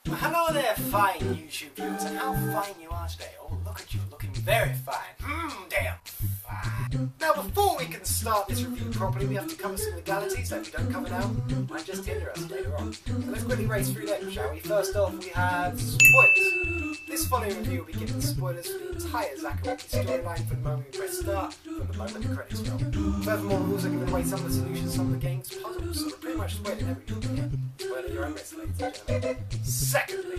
Hello there, fine YouTube viewers, and how fine you are today. Oh, look at you, looking very fine. Damn fine. Now, before we can start this review properly, we have to cover some legalities that we don't cover now. Might just hinder us later on. So let's quickly race through them, shall we? First off, we have spoilers. This following review will be giving spoilers for the entire Zack and Wiki storyline from the moment we press start, from the moment the credits roll. Furthermore, we're also giving away some of the solutions to some of the game's puzzles, so we're pretty much spoiling everything here. Spoil at your own risk, ladies and gentlemen. Secondly,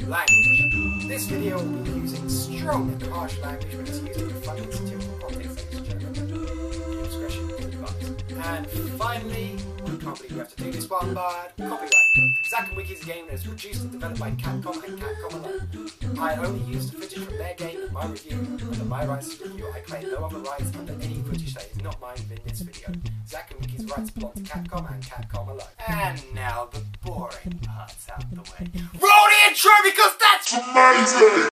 language. This video will be using strong and harsh language when it's used in a funny satirical context, ladies and gentlemen. Discretion is advised. And finally, I can't believe we have to do this one, but copyright. Zack and Wiki is a game that is produced and developed by Capcom and Capcom alone. I only used the footage from their game in my review. Under my rights to review, I claim no other rights under any footage that is not mine within this video. Zack and Wiki's rights belong to Capcom and Capcom alone. And now the boring part's out the way. Roll the intro because that's amazing!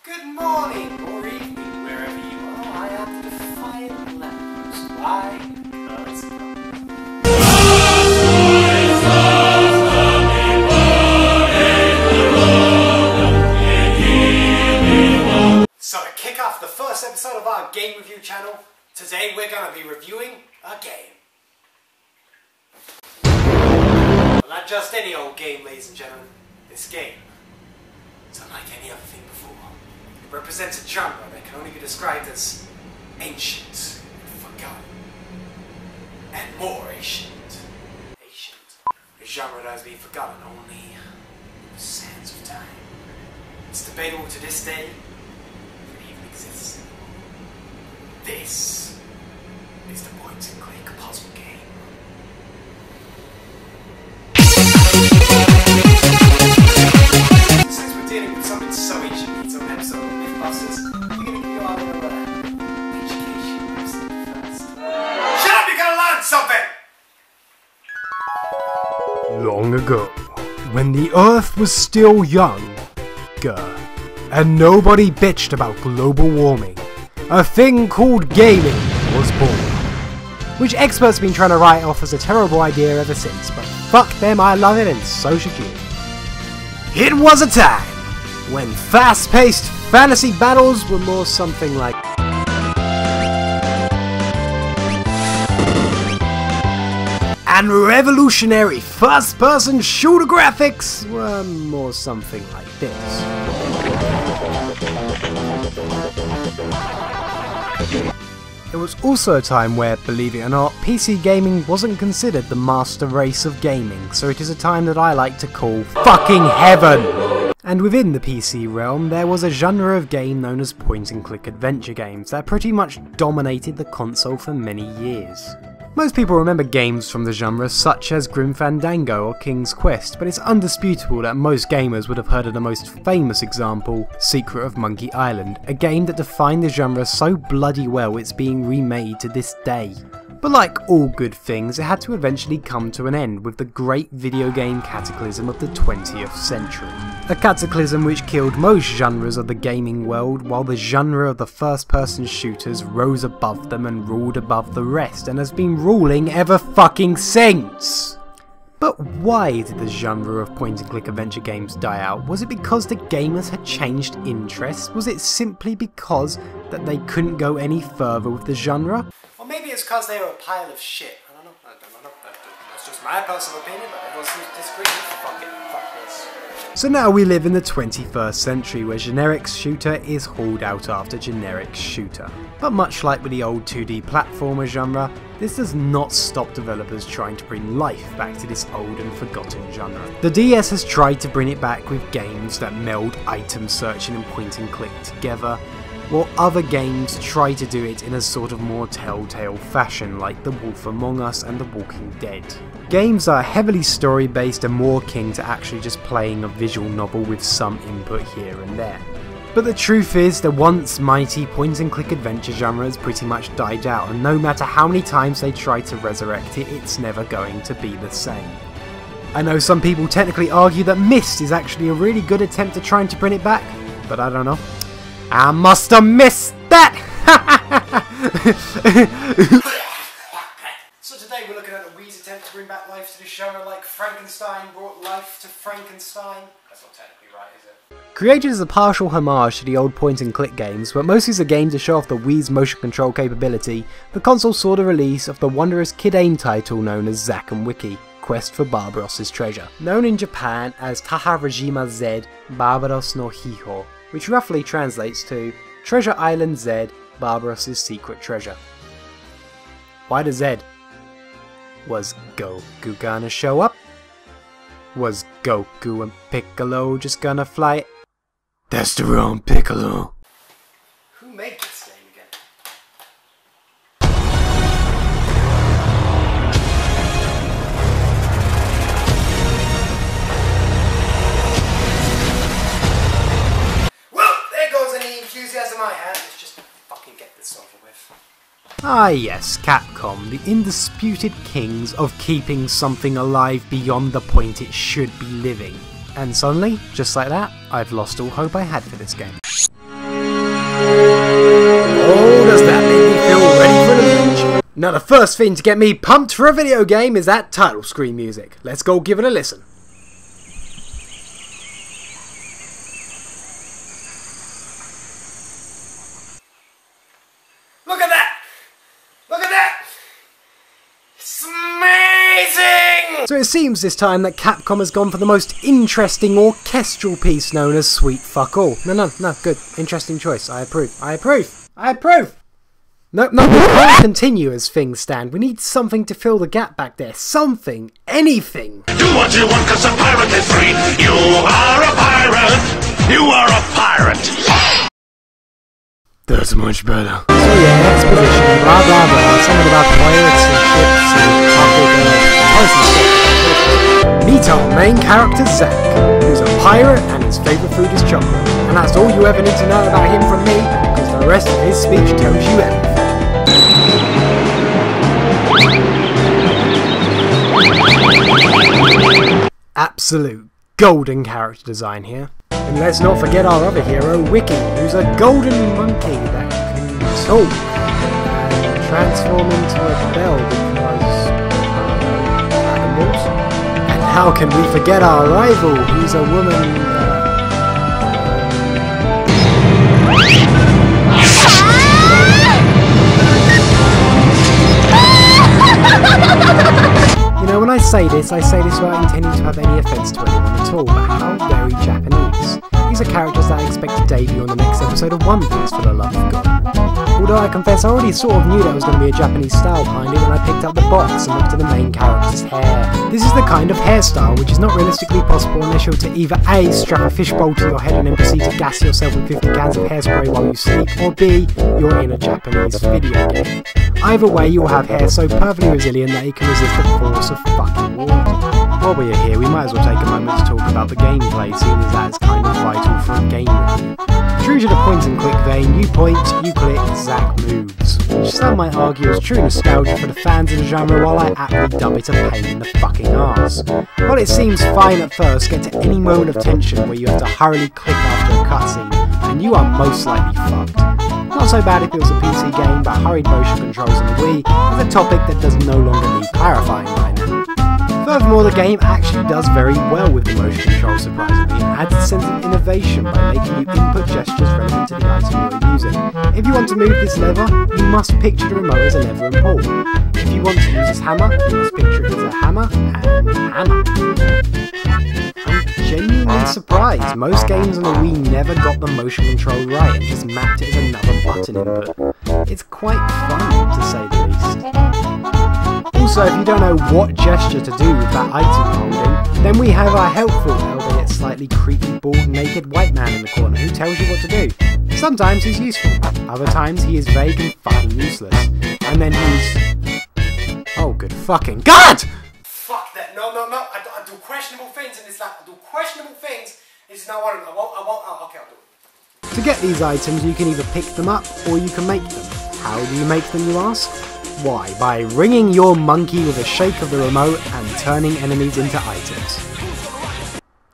Good morning or evening, wherever you are. I am Defiant Lampost. Why? Because so to kick off the first episode of our game review channel, today we're going to be reviewing a game. Well, not just any old game, ladies and gentlemen. This game is unlike any other thing before. It represents a genre that can only be described as ancient, forgotten, and more ancient. A genre that has been forgotten only in the sands of time. It's debatable to this day if it even exists. This is the point-and-click puzzle game. Since we're dealing with something so ancient, it's an episode of Mythbusters, we're going to give you our little education lesson first. Shut up, you're going to learn something! Long ago, when the Earth was still young, and nobody bitched about global warming, a thing called gaming was born. Which experts have been trying to write off as a terrible idea ever since, but fuck them, I love it and so should you. It was a time when fast-paced fantasy battles were more something like and revolutionary first-person shooter graphics were more something like this. It was also a time where, believe it or not, PC gaming wasn't considered the master race of gaming, so it is a time that I like to call fucking heaven! And within the PC realm, there was a genre of game known as point-and-click adventure games that pretty much dominated the console for many years. Most people remember games from the genre such as Grim Fandango or King's Quest, but it's undisputable that most gamers would have heard of the most famous example, Secret of Monkey Island, a game that defined the genre so bloody well it's being remade to this day. But like all good things, it had to eventually come to an end with the great video game cataclysm of the 20th century. A cataclysm which killed most genres of the gaming world, while the genre of the first-person shooters rose above them and ruled above the rest, and has been ruling ever fucking since! But why did the genre of point-and-click adventure games die out? Was it because the gamers had changed interests? Was it simply because that they couldn't go any further with the genre? Or maybe it's because they were a pile of shit. I don't know. That's just my personal opinion, but everyone seems to disagree. Fuck it. Fuck this. So now we live in the 21st century where generic shooter is hauled out after generic shooter. But much like with the old 2D platformer genre, this does not stop developers trying to bring life back to this old and forgotten genre. The DS has tried to bring it back with games that meld item searching and point and click together, while other games try to do it in a sort of more telltale fashion like The Wolf Among Us and The Walking Dead. Games are heavily story based and more akin to actually just playing a visual novel with some input here and there. But the truth is, the once mighty point-and-click adventure genre has pretty much died out, and no matter how many times they try to resurrect it, it's never going to be the same. I know some people technically argue that Myst is actually a really good attempt at trying to bring it back, but I don't know. I must have missed that! So today we're looking at the Wii's attempt to bring back life to the genre like Frankenstein brought life to Frankenstein. That's not technically right, is it? Created as a partial homage to the old point-and-click games, but mostly as a game to show off the Wii's motion control capability, the console saw the release of the wondrous kid-aim title known as Zack and Wiki, Quest for Barbaros' Treasure. Known in Japan as Taharajima Z Barbaros no Hiho, which roughly translates to Treasure Island Z, Barbaros' secret treasure. Why the Z? Was Goku gonna show up? Was Goku and Piccolo just gonna fly? That's the wrong Piccolo. Who made this game again? Well, there goes any enthusiasm I had. Let's just fucking get this over with. Ah yes, Capcom, the undisputed kings of keeping something alive beyond the point it should be living. And suddenly, just like that, I've lost all hope I had for this game. Oh, does that make me feel ready for the launch? Now the first thing to get me pumped for a video game is that title screen music. Let's go give it a listen. Look at that! Look at that! It's amazing! So it seems this time that Capcom has gone for the most interesting orchestral piece known as Sweet Fuck All. No, good. Interesting choice. I approve. I approve. I approve! No, we can't continue as things stand. We need something to fill the gap back there. Something. Anything. Do what you want cause a pirate is free. You are a pirate. You are a pirate. That's much better. So yeah, exposition, blah blah blah, something about pirates and ships and meet our main character Zack, who's a pirate and his favourite food is chocolate. And that's all you ever need to know about him from me, because the rest of his speech tells you everything. Absolute golden character design here. And let's not forget our other hero, Wiki, who's a golden monkey that can talk and transform into a bell because Dragon Balls. And how can we forget our rival, who's a woman You know, when I say this without intending to have any offence to anyone at all, but how very Japanese. These are characters that I expect to debut on the next episode of One Piece, for the love of God. Although I confess I already sort of knew there was going to be a Japanese style behind it when I picked up the box and looked at the main character's hair. This is the kind of hairstyle which is not realistically possible unless you're to either A, strap a fishbowl to your head and then proceed to gas yourself with 50 cans of hairspray while you sleep, or B, you're in a Japanese video game. Either way, you'll have hair so perfectly resilient that it can resist the force of fucking water. While we're here, we might as well take a moment to talk about the gameplay, seeing as that is kind of vital for a game review. True to the point-and-click vein, you point, you click, Zack moves. Which some might argue is true nostalgia for the fans of the genre, while I aptly dub it a pain in the fucking arse. While it seems fine at first, get to any moment of tension where you have to hurriedly click after a cutscene, and you are most likely fucked. Not so bad if it was a PC game, but hurried motion controls on the Wii is a topic that does no longer need clarifying by now. Furthermore, the game actually does very well with the motion control, surprisingly, and adds a sense of innovation by making you input gestures relevant to the item you're using. If you want to move this lever, you must picture the remote as a lever and pull. If you want to use this hammer, you must picture it as a hammer and hammer. I'm genuinely surprised. Most games on the Wii never got the motion control right and just mapped it as another button input. It's quite fun, to say the least. Also, if you don't know what gesture to do with that item holding, then we have our helpful, albeit slightly creepy, bald, naked white man in the corner who tells you what to do. Sometimes he's useful, other times he is vague and fucking useless. And then he's... oh, good fucking God! Fuck that, no, I do questionable things and it's like, I do questionable things, it's not one of them, I won't, okay, I'll do it. To get these items you can either pick them up or you can make them. How do you make them, you ask? Why, by ringing your monkey with a shake of the remote and turning enemies into items.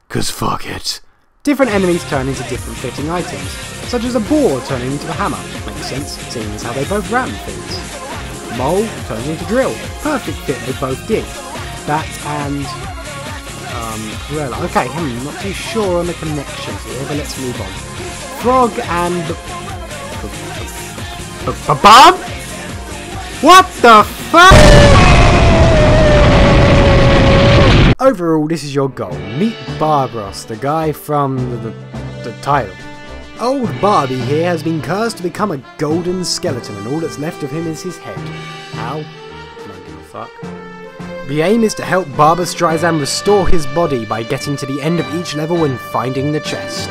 'Cause fuck it. Different enemies turn into different fitting items, such as a boar turning into a hammer. Makes sense, seeing as how they both ram things. Mole turning into drill. Perfect fit, they both did. That and... Gorilla. Okay, not too sure on the connections here, but let's move on. Frog and... Bomb? What the fuck? Overall, this is your goal. Meet Barbaros, the guy from the title. Old Barbie here has been cursed to become a golden skeleton, and all that's left of him is his head. How? I don't give a fuck. The aim is to help Barber Streisand restore his body by getting to the end of each level and finding the chest.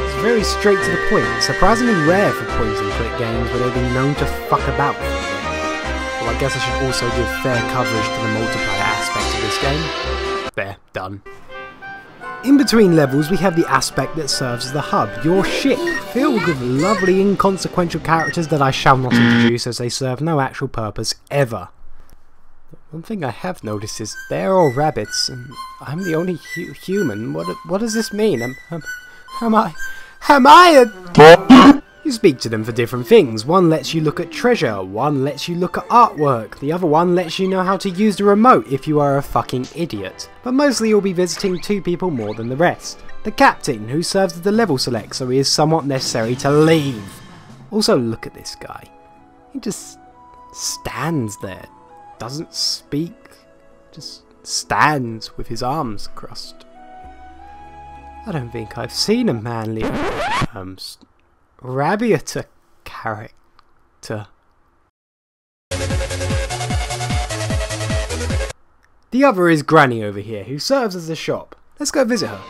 It's very straight to the point, surprisingly rare for point and click games where they've been known to fuck about. Well, I guess I should also give fair coverage to the multiplayer aspect of this game. There, done. In between levels we have the aspect that serves as the hub, your ship, filled with lovely inconsequential characters that I shall not introduce as they serve no actual purpose ever. One thing I have noticed is they're all rabbits and I'm the only human. What does this mean? Am I a... You speak to them for different things. One lets you look at treasure, one lets you look at artwork, the other one lets you know how to use the remote if you are a fucking idiot. But mostly you'll be visiting two people more than the rest. The captain, who serves as the level select, so he is somewhat necessary to leave. Also look at this guy. He just stands there, doesn't speak, just stands with his arms crossed. I don't think I've seen a man leave Rabiata character. The other is Granny over here, who serves as the shop. Let's go visit her.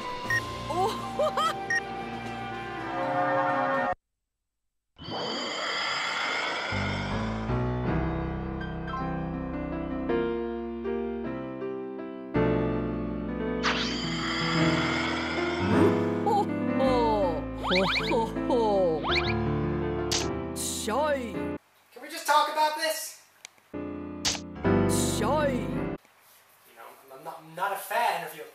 Can we just talk about this? Shy. You know, I'm not a fan of your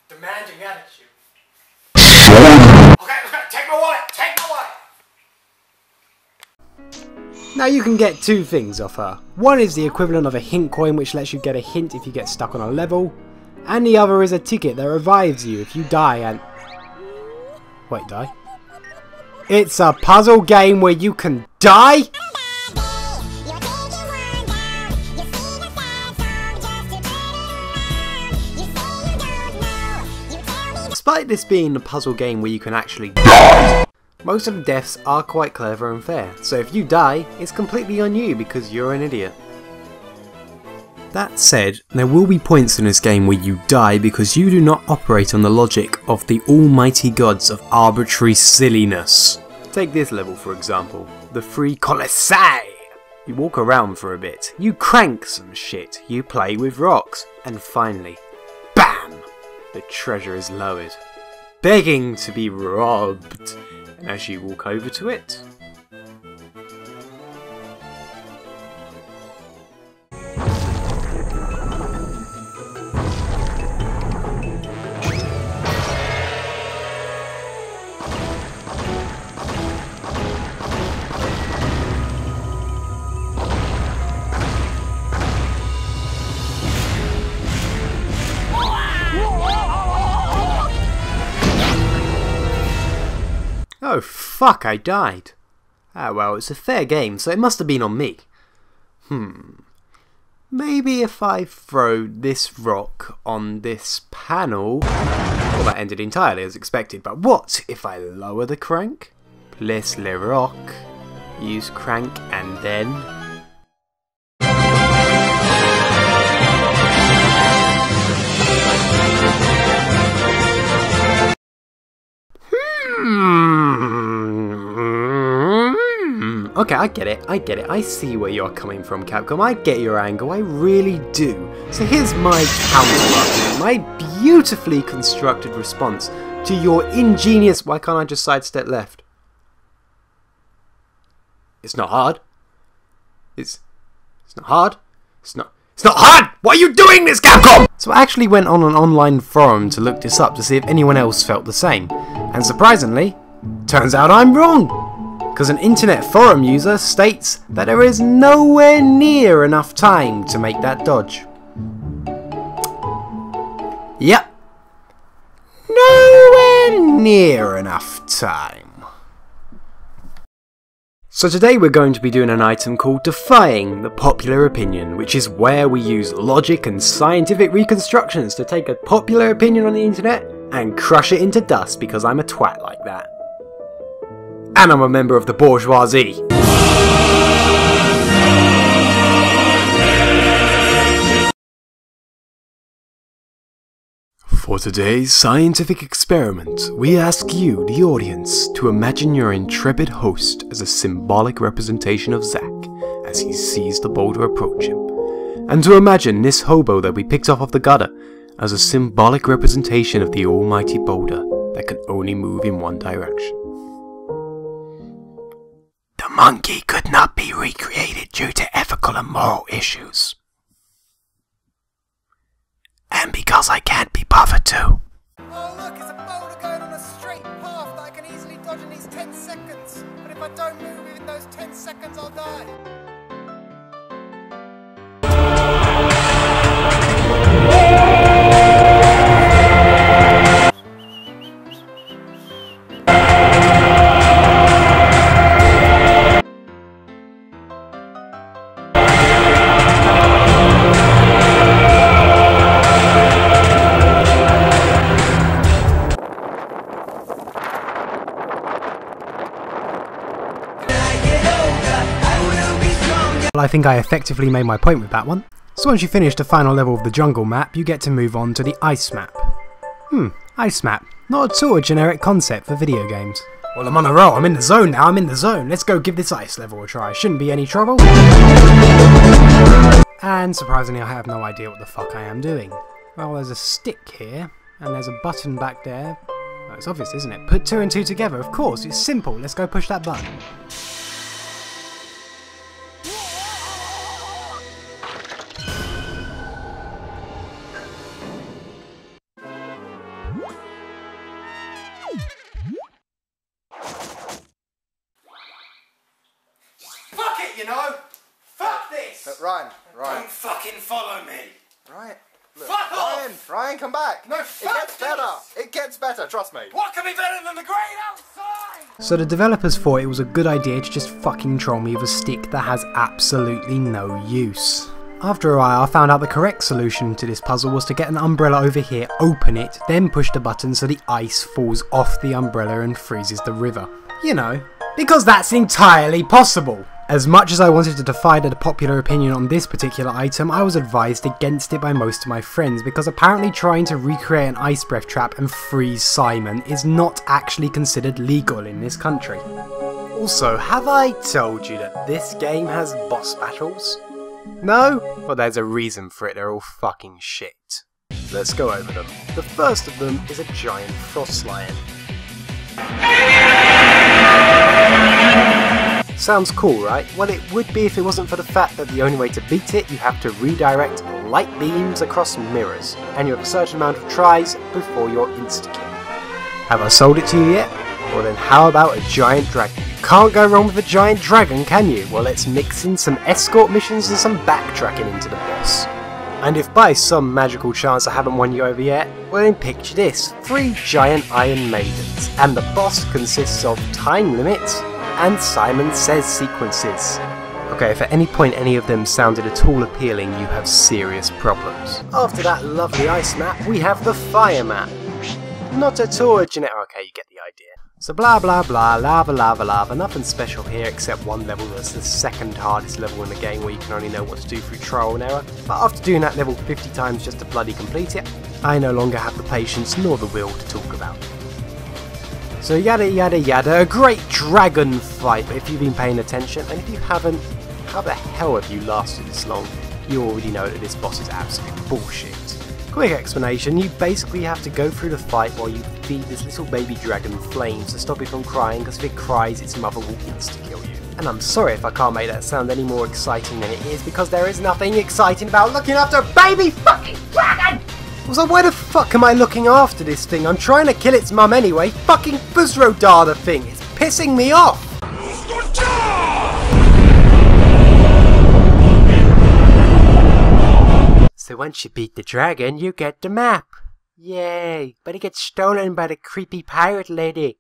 demanding attitude. Okay, take my wallet! Take my wallet! Now you can get two things off her. One is the equivalent of a hint coin, which lets you get a hint if you get stuck on a level, and the other is a ticket that revives you if you die and... Wait, die? It's a puzzle game where you can die? Despite this being a puzzle game where you can actually die, most of the deaths are quite clever and fair, so if you die, it's completely on you because you're an idiot. That said, there will be points in this game where you die because you do not operate on the logic of the almighty gods of arbitrary silliness. Take this level for example, the Free Colossi. You walk around for a bit, you crank some shit, you play with rocks, and finally, BAM! The treasure is lowered, begging to be robbed, and as you walk over to it, oh fuck, I died. Ah well, it's a fair game, so it must have been on me. Maybe if I throw this rock on this panel... Well, that ended entirely as expected, but what if I lower the crank? Place le rock, use crank, and then... Okay, I get it, I see where you're coming from, Capcom, I get your angle, I really do. So here's my counter. my beautifully constructed response to your ingenious... Why can't I just sidestep left? It's not hard. It's not hard. It's not hard! Why are you doing this, Capcom? So I actually went on an online forum to look this up to see if anyone else felt the same. And surprisingly, turns out I'm wrong. Because an internet forum user states that there is nowhere near enough time to make that dodge. Yep. Nowhere near enough time. So today we're going to be doing an item called Defying the Popular Opinion, which is where we use logic and scientific reconstructions to take a popular opinion on the internet and crush it into dust because I'm a twat like that. And I'm a member of the bourgeoisie. For today's scientific experiment, we ask you, the audience, to imagine your intrepid host as a symbolic representation of Zack as he sees the boulder approach him, and to imagine this hobo that we picked off the gutter as a symbolic representation of the almighty boulder that can only move in one direction. The monkey could not be recreated due to ethical and moral issues. And because I can't be bothered to. Oh look, it's a boulder going on a straight path that I can easily dodge in these 10 seconds. But if I don't move within those 10 seconds, I'll die. Well, I think I effectively made my point with that one. So once you finish the final level of the jungle map, you get to move on to the ice map. Ice map. Not at all a generic concept for video games. Well, I'm on a roll, I'm in the zone now, I'm in the zone. Let's go give this ice level a try. Shouldn't be any trouble. And surprisingly, I have no idea what the fuck I am doing. Well, there's a stick here, and there's a button back there. Well, it's obvious, isn't it? Put 2 and 2 together, of course, it's simple. Let's go push that button. Fuck it, you know! Fuck this! Ryan. Don't fucking follow me! Ryan. Look, Fuck off! Ryan, come back! No, it fuck gets better! this! It gets better, trust me! What can be better than the great outside? So the developers thought it was a good idea to just fucking troll me with a stick that has absolutely no use. After a while I found out the correct solution to this puzzle was to get an umbrella over here, open it, then push the button so the ice falls off the umbrella and freezes the river. You know, because that's entirely possible! As much as I wanted to defy the popular opinion on this particular item, I was advised against it by most of my friends because apparently trying to recreate an ice breath trap and freeze Simon is not actually considered legal in this country. Also, have I told you that this game has boss battles? No? Well, there's a reason for it, they're all fucking shit. Let's go over them. The first of them is a giant frost lion. Sounds cool, right? Well, it would be if it wasn't for the fact that the only way to beat it, you have to redirect light beams across mirrors, and you have a certain amount of tries before you're insta-kill. Have I sold it to you yet? Well then, how about a giant dragon? You can't go wrong with a giant dragon, can you? Well, let's mix in some escort missions and some backtracking into the boss. And if by some magical chance I haven't won you over yet, well then picture this, 3 giant iron maidens, and the boss consists of time limits and Simon Says sequences. Okay, if at any point any of them sounded at all appealing, you have serious problems. After that lovely ice map, we have the fire map. Not at all a generic... Okay, you get the idea. So blah blah blah, lava lava lava, nothing special here except one level that's the second hardest level in the game where you can only know what to do through trial and error. But after doing that level 50 times just to bloody complete it, I no longer have the patience nor the will to talk about it. So yada yada yada, a great dragon fight, but if you've been paying attention, and if you haven't, how the hell have you lasted this long? You already know that this boss is absolute bullshit. Quick explanation, you basically have to go through the fight while you feed this little baby dragon flames to stop it from crying, because if it cries its mother will insta-kill you. And I'm sorry if I can't make that sound any more exciting than it is, because there is nothing exciting about looking after a baby fucking dragon! Also, why the fuck am I looking after this thing? I'm trying to kill its mum anyway. Fucking Fuzrodar the thing, it's pissing me off! So once you beat the dragon, you get the map. Yay, but it gets stolen by the creepy pirate lady.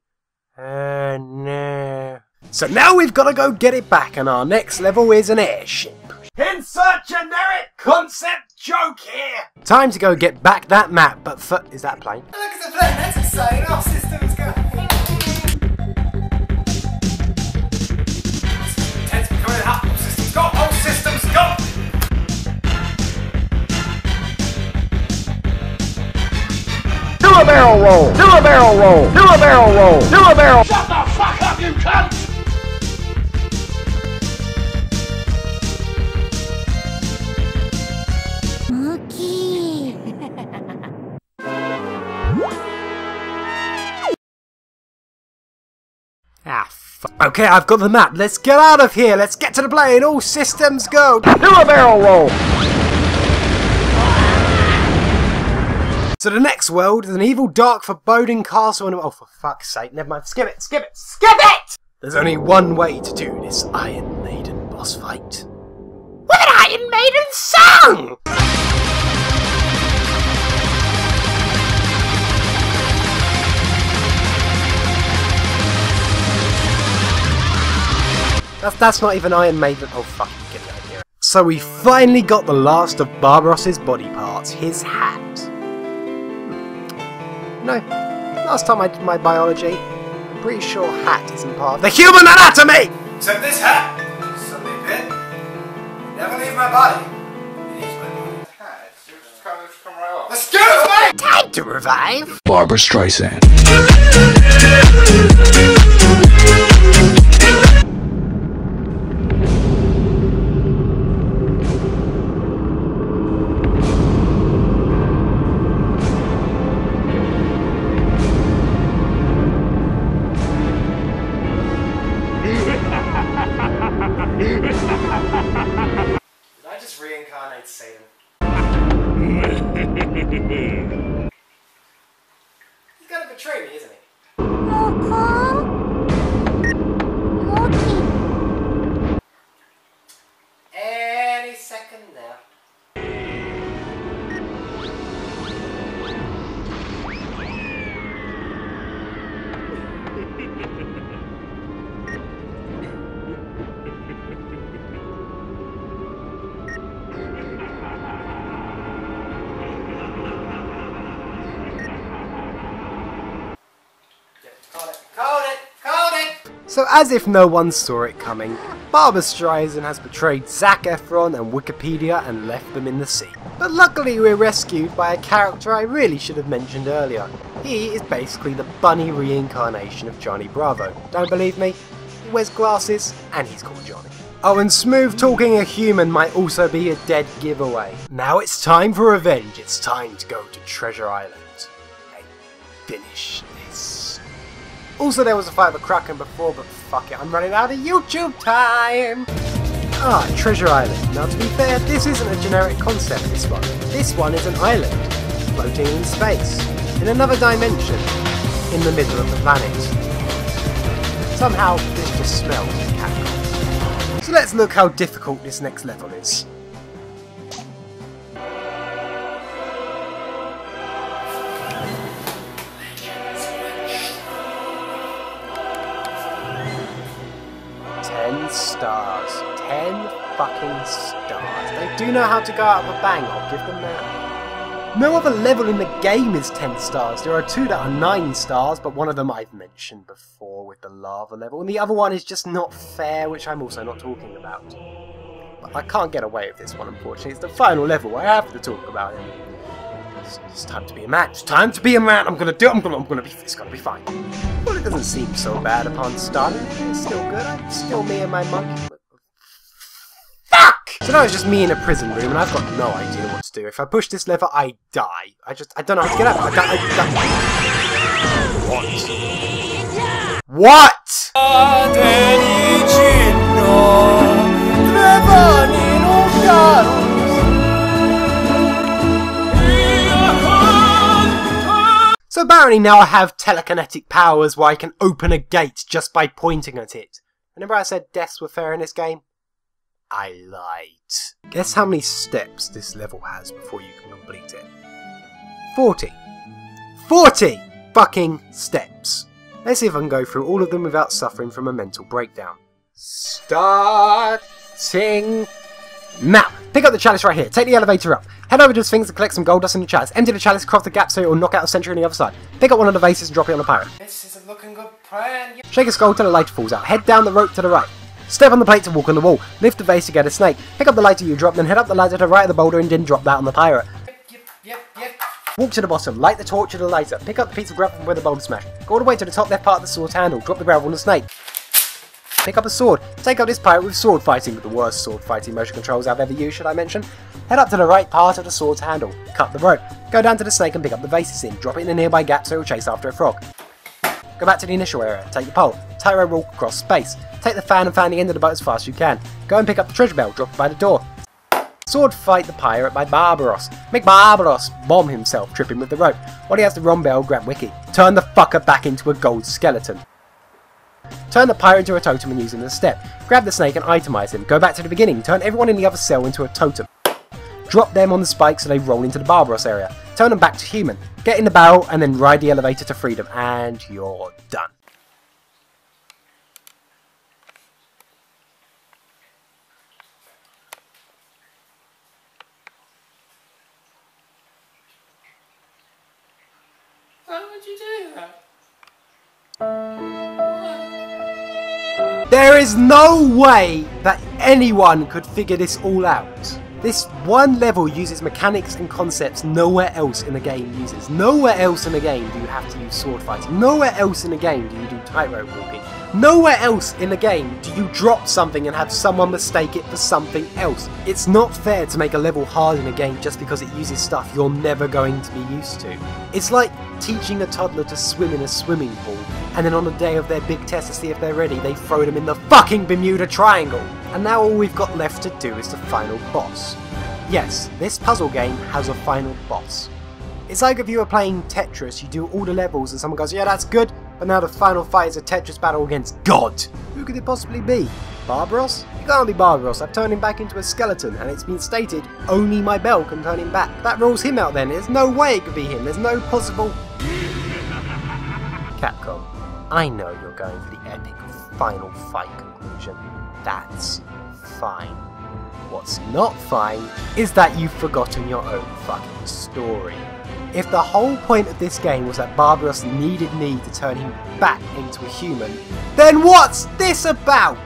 Oh no. So now we've got to go get it back, and our next level is an airship. Insert generic concept joke here! Time to go get back that map, but is that a plane? Look at the plane, that's exciting. Our system is going. Tents becoming up. All systems go, all systems go! Do a barrel roll! Do a barrel roll! Do a barrel roll! Do a barrel! Shut the fuck up, you cunt! Wiki. Ah, fuck. Okay, I've got the map. Let's get out of here. Let's get to the plane. All systems go. Do a barrel roll! So the next world is an evil, dark, foreboding castle and... Oh, for fuck's sake. Never mind. Skip it. Skip it. Skip it! There's only one way to do this Iron Maiden boss fight. With an Iron Maiden song! That's not even Iron Maiden. Oh, fuck. Get the idea. So we finally got the last of Barbaros's body parts, his hat. No, last time I did my biology, I'm pretty sure hat isn't part of the human anatomy! Except this hat. Suddenly bit. Never leave my body. It is my body. Just come right off. Excuse me! Time to revive! Barbara Streisand. Did I just reincarnate Satan? He's gonna betray me, isn't he? Any second now. So as if no one saw it coming, Barbara Streisand has betrayed Zack Efron and Wikipedia and left them in the sea. But luckily we're rescued by a character I really should have mentioned earlier. He is basically the bunny reincarnation of Johnny Bravo. Don't believe me? He wears glasses and he's called Johnny. Oh, and smooth talking a human might also be a dead giveaway. Now it's time for revenge. It's time to go to Treasure Island and finish this. Also, there was a fight with Kraken before, but fuck it, I'm running out of YouTube time! Ah, Treasure Island. Now, to be fair, this isn't a generic concept, this one. This one is an island, floating in space, in another dimension, in the middle of the planet. Somehow, this just smells of Capcom. So let's look how difficult this next level is. Stars. 10 fucking stars. They do know how to go out with a bang, I'll give them that. No other level in the game is 10 stars. There are 2 that are 9 stars, but one of them I've mentioned before with the lava level, and the other one is just not fair, which I'm also not talking about. But I can't get away with this one, unfortunately. It's the final level, I have to talk about him. It's time to be a man. It's time to be a man. I'm gonna do it. It's gonna be fine. Well, it doesn't seem so bad upon starting. It's still good. I'm still me and my monkey. Fuck! So now it's just me in a prison room, and I've got no idea what to to. If I push this lever, I die. I don't know how to get out. What? So apparently now I have telekinetic powers where I can open a gate just by pointing at it. Remember I said deaths were fair in this game? I lied. Guess how many steps this level has before you can complete it? 40. 40 fucking steps. Let's see if I can go through all of them without suffering from a mental breakdown. Starting now. Pick up the chalice right here. Take the elevator up. Head over to the Sphinx and collect some gold dust in the chalice. Empty the chalice, craft the gap so it will knock out a sentry on the other side. Pick up one of the vases and drop it on the pirate. This is a looking good plan. Shake a skull till the lighter falls out. Head down the rope to the right. Step on the plate to walk on the wall. Lift the vase to get a snake. Pick up the lighter you drop, then head up the ladder to the right of the boulder and then drop that on the pirate. Yep. Walk to the bottom, light the torch of the lighter. Pick up the piece of gravel from where the boulder smashed. Go all the way to the top left part of the sword's handle. Drop the gravel on the snake. Pick up a sword. Take out this pirate with sword fighting, with the worst sword fighting motion controls I've ever used, should I mention. Head up to the right part of the sword's handle. Cut the rope. Go down to the snake and pick up the vases in. Drop it in a nearby gap so it will chase after a frog. Go back to the initial area. Take the pole. Tightrope walk across space. Take the fan and fan the end of the boat as fast as you can. Go and pick up the treasure bell. Drop it by the door. Sword fight the pirate by Barbaros. Make Barbaros bomb himself, tripping with the rope. While he has the wrong bell, grab Wiki. Turn the fucker back into a gold skeleton. Turn the pirate into a totem and use him as a step. Grab the snake and itemize him. Go back to the beginning. Turn everyone in the other cell into a totem. Drop them on the spike so they roll into the Barbaros area. Turn them back to human. Get in the barrel and then ride the elevator to freedom. And you're done. How would you do that? There is no way that anyone could figure this all out. This one level uses mechanics and concepts nowhere else in the game uses. Nowhere else in the game do you have to use sword fighting. Nowhere else in the game do you do tightrope walking. Nowhere else in the game do you drop something and have someone mistake it for something else. It's not fair to make a level hard in a game just because it uses stuff you're never going to be used to. It's like teaching a toddler to swim in a swimming pool, and then on the day of their big test to see if they're ready, they throw them in the fucking Bermuda Triangle. And now all we've got left to do is the final boss. Yes, this puzzle game has a final boss. It's like if you were playing Tetris, you do all the levels and someone goes, yeah, that's good, but now the final fight is a Tetris battle against God. Who could it possibly be? Barbaros? It can't be Barbaros. I've turned him back into a skeleton, and it's been stated only my bell can turn him back. That rules him out then. There's no way it could be him. There's no possible... Capcom, I know you're going for the epic final fight conclusion. That's fine. What's not fine is that you've forgotten your own fucking story. If the whole point of this game was that Barbaros needed me to turn him back into a human, then what's this about?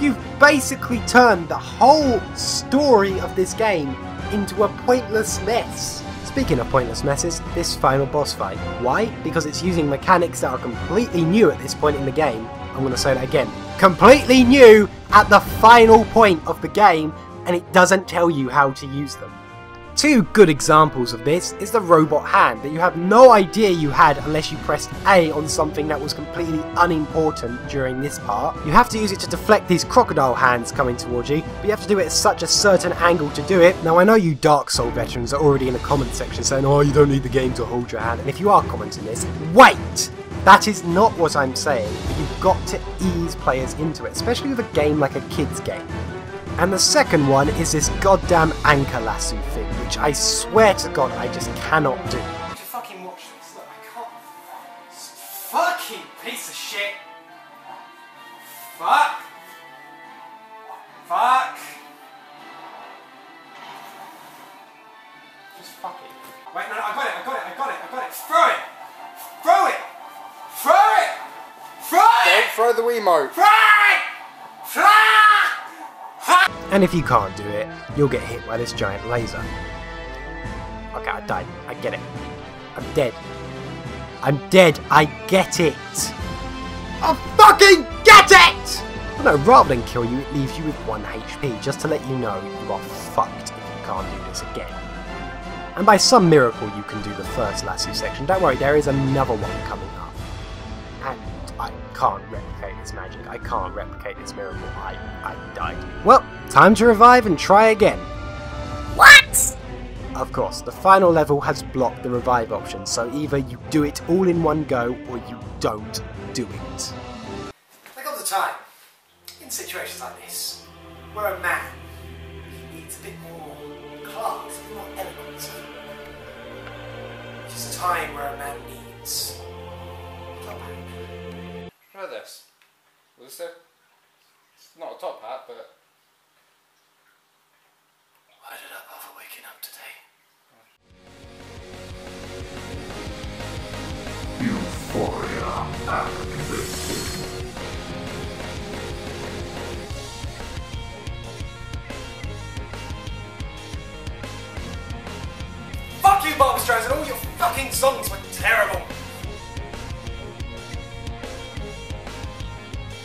You've basically turned the whole story of this game into a pointless mess. Speaking of pointless messes, this final boss fight. Why? Because it's using mechanics that are completely new at this point in the game. I'm going to say that again. Completely new at the final point of the game, and it doesn't tell you how to use them. Two good examples of this is the robot hand that you have no idea you had unless you pressed A on something that was completely unimportant during this part. You have to use it to deflect these crocodile hands coming towards you, but you have to do it at such a certain angle to do it. Now I know you Dark Souls veterans are already in the comment section saying, oh, you don't need the game to hold your hand, and if you are commenting this, wait! That is not what I'm saying. You've got to ease players into it, especially with a game like a kid's game. And the second one is this goddamn anchor lasso thing, which I swear to God I just cannot do. To fucking watch this. Look, I can't. Fucking piece of shit. Fuck. Just fuck it. Wait, no, I got it. Throw it. Don't throw the Wiimote. And if you can't do it, you'll get hit by this giant laser. Okay, I died. I get it. I'm dead. I get it. I fucking get it! But no, rather than kill you, it leaves you with 1 HP, just to let you know you are fucked if you can't do this again. And by some miracle you can do the first lasso section. Don't worry, there is another one coming up. And I can't replicate this magic. I can't replicate this miracle. I died. Well, time to revive and try again. What? Of course, the final level has blocked the revive option, so either you do it all in one go or you don't do it. There comes a time, in situations like this, where a man needs a bit more class, a bit more eloquence. It's a time where a man needs a top hat. Try this. It's not a top hat, but... Why did I bother waking up today? Fuck you, Barbra Streisand, all your fucking songs were terrible!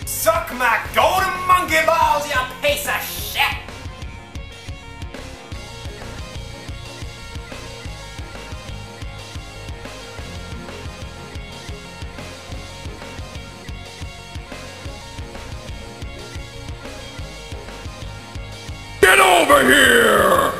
Suck my golden monkey balls, you piece of shit! Get over here!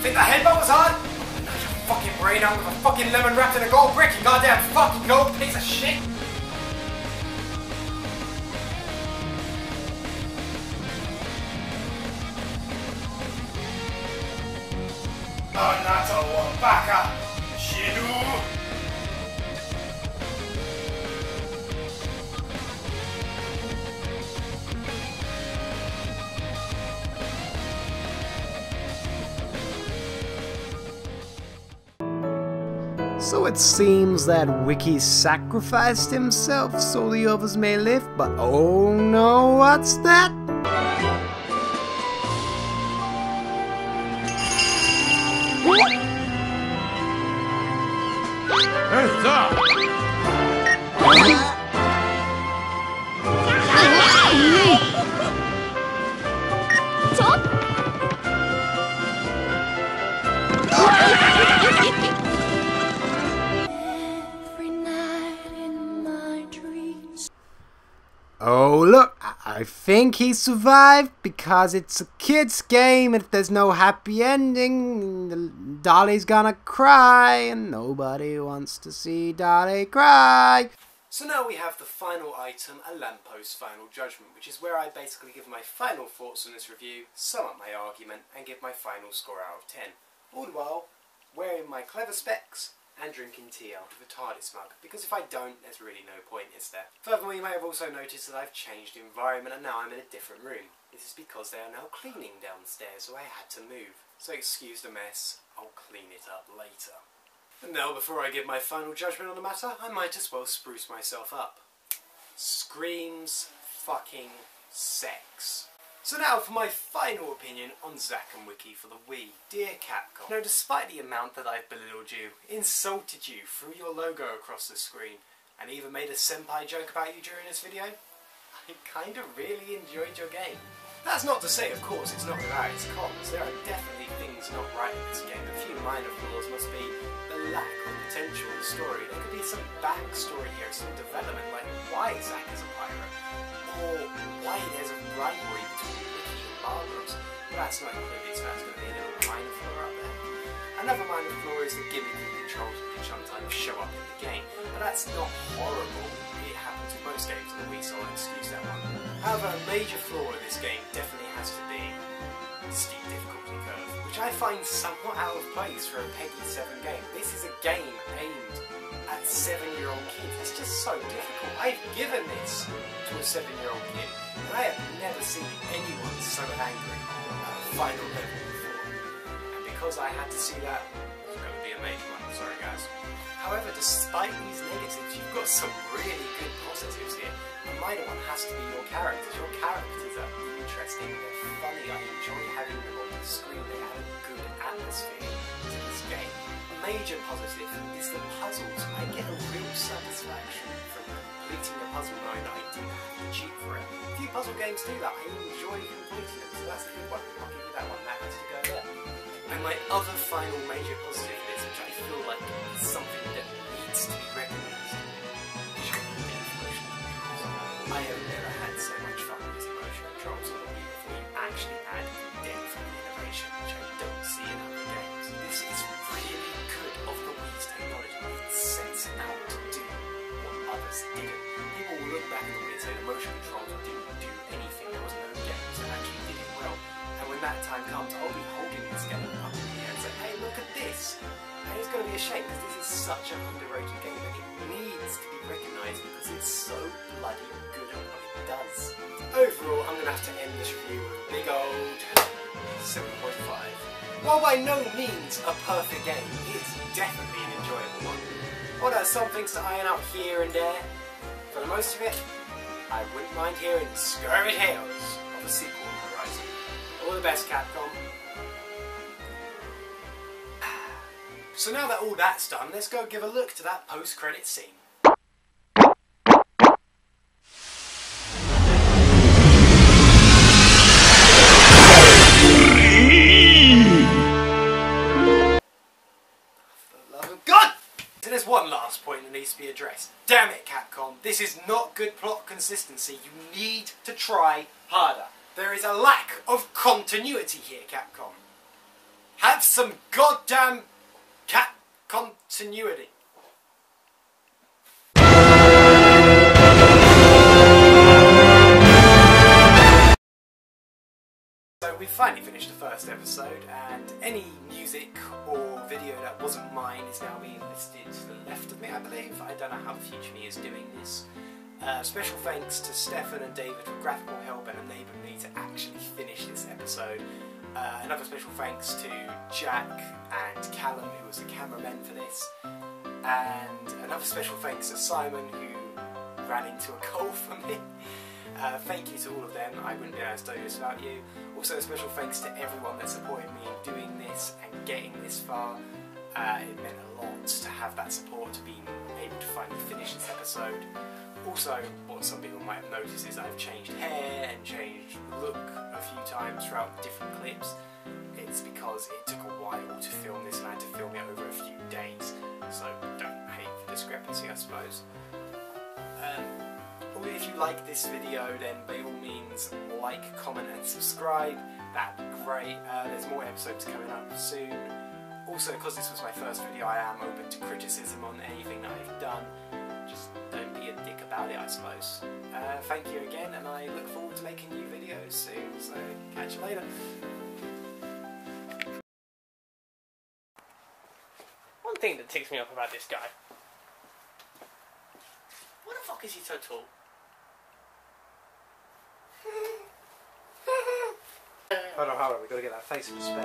Think the headbutt was hard? Knock your fucking brain out with a fucking lemon wrapped in a gold brick, you goddamn fucking gold piece of shit! Anato wa baka shinu! So it seems that Wiki sacrificed himself so the others may live, but oh no, what's that? Hey, Zack! Every night in my dreams. Oh look, I think he survived because it's a kid's game and if there's no happy ending, Dolly's gonna cry and nobody wants to see Dolly cry. So now we have the final item, a lamppost final judgment, which is where I basically give my final thoughts on this review, sum up my argument, and give my final score out of 10. All the while, wearing my clever specs and drinking tea out of a TARDIS mug, because if I don't, there's really no point, is there? Furthermore, you may have also noticed that I've changed environment and now I'm in a different room. This is because they are now cleaning downstairs, so I had to move. So excuse the mess, I'll clean it up later. And now, before I give my final judgment on the matter, I might as well spruce myself up. Screams fucking sex. So now for my final opinion on Zack and Wiki for the Wii. Dear Capcom, now despite the amount that I've belittled you, insulted you, threw your logo across the screen, and even made a senpai joke about you during this video, I kinda really enjoyed your game. That's not to say, of course, it's not without its cons. There are definitely things not right in this game. A few minor flaws must be the lack of potential in the story. There could be some backstory here, some development, like why Zack is a pirate, or why there's a rivalry between Wiki and Barbara's. But that's not included, so that's going to be a little minor flaw up there. Another minor flaw is the gimmicky controls which sometimes show up in the game, but that's not horrible. It happens in most games on the Wii, so I'll excuse that one. However, a major flaw in this game definitely has to be the steep difficulty curve, which I find somewhat out of place for a PEGI 7 game. This is a game aimed at 7-year-old kids. It's just so difficult. I've given this to a 7-year-old kid, and I have never seen anyone so angry at a final level before. And because I had to see that. It's going to be a major one, sorry guys. However, despite these negatives, you've got some really good positives here. The minor one has to be your characters. Your characters are interesting, they're funny, I enjoy having them on the screen, they have a good atmosphere to this game. A major positive is the puzzles. I get a real satisfaction from completing a puzzle knowing that I didn't have to cheat for it. A few puzzle games do that, I enjoy completing them, so that's a good one. I'll give you that one, that has to go there. And my other final major positive is, which I feel like is something that needs to be recognised, is your emotion controls. I have never had so much fun with emotion controls on the Wii before you actually add depth and innovation, which I don't see in other games. This is really good of the Wii's technology. It sets out to do what others didn't. People will look back at the Wii and say the motion controls didn't do anything. There was no games that actually did it well. And when that time comes, I'll be holding this game up in the air and say, hey, look at this! And it's going to be a shame because this is such an underrated game and it needs to be recognised because it's so bloody good at what it does. Overall, I'm going to have to end this review with a big old 7.5. While by no means a perfect game, it's definitely an enjoyable one. While there's some things to iron out here and there, for the most of it, I wouldn't mind hearing scurvy tales of a sequel on the horizon. All the best, Capcom. So now that all that's done, let's go give a look to that post-credit scene. For the love of God! So there's one last point that needs to be addressed. Damn it, Capcom. This is not good plot consistency. You need to try harder. There is a lack of continuity here, Capcom. Have some goddamn continuity. So we finally finished the first episode, and any music or video that wasn't mine is now being listed to the left of me, I believe. I don't know how the future me is doing this. Special thanks to Stefan and David for graphical help and enabling me to actually finish this episode. Another special thanks to Jack and Callum, who was the cameraman for this. And another special thanks to Simon, who ran into a goal for me. Thank you to all of them. I wouldn't be able to do this without you. Also a special thanks to everyone that supported me in doing this and getting this far. It meant a lot to have that support, to be able to finally finish this episode. Also, what some people might have noticed is I've changed hair and changed look a few times throughout different clips. It's because it took a while to film this and I had to film it over a few days. So don't hate the discrepancy, I suppose. If you like this video, then by all means like, comment and subscribe. That'd be great. There's more episodes coming up soon. Also, because this was my first video, I am open to criticism on anything that I've done. Just don't be a dick about it, I suppose. Thank you again, and I look forward to making new videos soon, so catch you later. One thing that ticks me off about this guy. Why the fuck is he so tall? Hold on, we've got to get that face for spare.